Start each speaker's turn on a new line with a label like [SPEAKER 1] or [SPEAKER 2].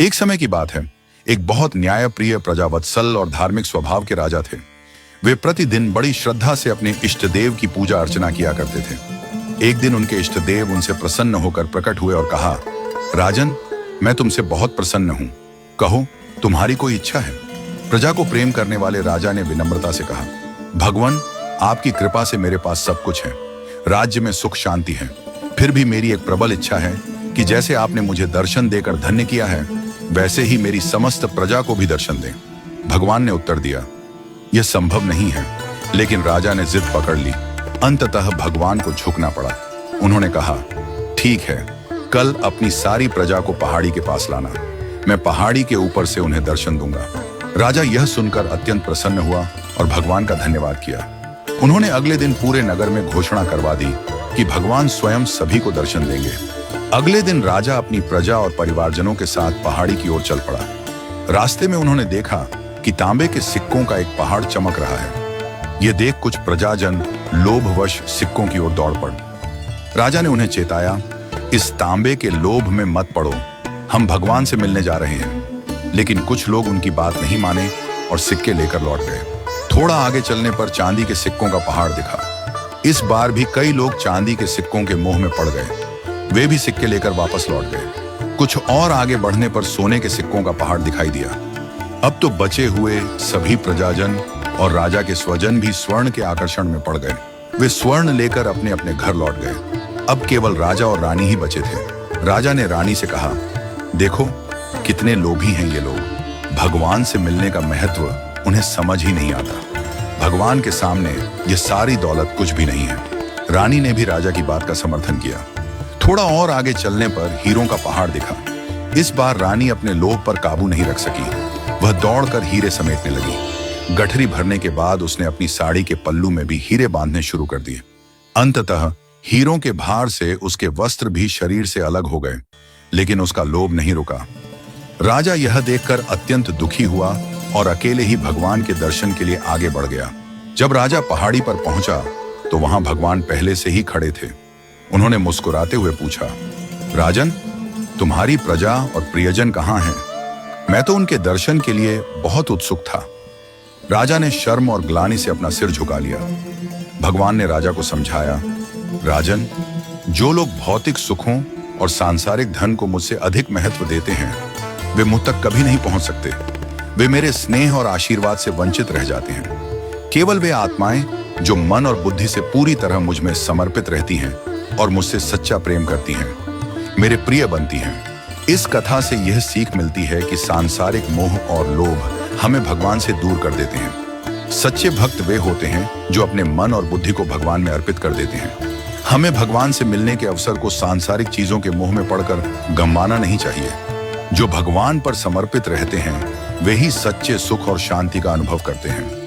[SPEAKER 1] एक समय की बात है, एक बहुत न्यायप्रिय, प्रजावत्सल और धार्मिक स्वभाव के राजा थे। वे प्रतिदिन बड़ी श्रद्धा से अपने इष्ट देव की पूजा अर्चना किया करते थे। एक दिन उनके इष्ट देव उनसे प्रसन्न होकर प्रकट हुए और कहा, राजन, मैं तुमसे बहुत प्रसन्न हूं, कहो तुम्हारी कोई इच्छा है? प्रजा को प्रेम करने वाले राजा ने विनम्रता से कहा, भगवान, आपकी कृपा से मेरे पास सब कुछ है, राज्य में सुख शांति है। फिर भी मेरी एक प्रबल इच्छा है कि जैसे आपने मुझे दर्शन देकर धन्य किया है, वैसे ही मेरी समस्त प्रजा को भी दर्शन दें। भगवान ने उत्तर दिया, यह संभव नहीं है। लेकिन राजा ने जिद पकड़ ली। अंततः भगवान को झुकना पड़ा। उन्होंने कहा, ठीक है, कल अपनी सारी प्रजा को पहाड़ी के पास लाना, मैं पहाड़ी के ऊपर से उन्हें दर्शन दूंगा। राजा यह सुनकर अत्यंत प्रसन्न हुआ और भगवान का धन्यवाद किया। उन्होंने अगले दिन पूरे नगर में घोषणा करवा दी कि भगवान स्वयं सभी को दर्शन देंगे। अगले दिन राजा अपनी प्रजा और परिवारजनों के साथ पहाड़ी की ओर चल पड़ा। रास्ते में उन्होंने देखा कि तांबे के सिक्कों का एक पहाड़ चमक रहा है। यह देख कुछ प्रजाजन लोभवश सिक्कों की ओर दौड़ पड़े। राजा ने उन्हें चेताया, इस तांबे के लोभ में मत पड़ो, हम भगवान से मिलने जा रहे हैं। लेकिन कुछ लोग उनकी बात नहीं माने और सिक्के लेकर लौट गए। थोड़ा आगे चलने पर चांदी के सिक्कों का पहाड़ दिखा। इस बार भी कई लोग चांदी के सिक्कों के मोह में पड़ गए। वे भी सिक्के लेकर वापस लौट गए। कुछ और आगे बढ़ने पर सोने के सिक्कों का पहाड़ दिखाई दिया। अब तो बचे हुए सभी प्रजाजन और राजा के स्वजन भी स्वर्ण के आकर्षण में पड़ गए। वे स्वर्ण लेकर अपने अपने घर लौट गए। अब केवल राजा और रानी ही बचे थे। राजा ने रानी से कहा, देखो कितने लोभी हैं ये लोग, भगवान से मिलने का महत्व उन्हें समझ ही नहीं आता। भगवान के सामने ये सारी दौलत कुछ भी नहीं है। रानी ने भी राजा की बात का समर्थन किया। थोड़ा और आगे चलने पर हीरों का पहाड़ दिखा। इस बार रानी अपने लोभ पर काबू नहीं रख सकी। वह दौड़कर हीरे समेटने लगी। गठरी भरने के बाद उसने अपनी साड़ी के पल्लू में भी हीरे बांधने शुरू कर दिए। अंततः हीरों के भार से उसके वस्त्र भी शरीर से अलग हो गए, लेकिन उसका लोभ नहीं रुका। राजा यह देखकर अत्यंत दुखी हुआ और अकेले ही भगवान के दर्शन के लिए आगे बढ़ गया। जब राजा पहाड़ी पर पहुंचा तो वहां भगवान पहले से ही खड़े थे। उन्होंने मुस्कुराते हुए पूछा, राजन, तुम्हारी प्रजा और प्रियजन कहाँ हैं? मैं तो उनके दर्शन के लिए बहुत उत्सुक था। राजा ने शर्म और ग्लानि से अपना सिर झुका लिया। भगवान ने राजा को समझाया, राजन, जो लोग भौतिक सुखों और सांसारिक धन को मुझसे अधिक महत्व देते हैं, वे मुझ तक कभी नहीं पहुंच सकते। वे मेरे स्नेह और आशीर्वाद से वंचित रह जाते हैं। केवल वे आत्माएं जो मन और बुद्धि से पूरी तरह मुझ में समर्पित रहती हैं और मुझसे सच्चा प्रेम करती हैं, मेरे प्रिय बनती हैं। इस कथा से यह सीख मिलती है कि सांसारिक मोह और लोभ हमें भगवान से दूर कर देते हैं। सच्चे भक्त वे होते हैं जो अपने मन और बुद्धि को भगवान में अर्पित कर देते हैं। हमें भगवान से मिलने के अवसर को सांसारिक चीजों के मोह में पड़कर गंवाना नहीं चाहिए। जो भगवान पर समर्पित रहते हैं, वे ही सच्चे सुख और शांति का अनुभव करते हैं।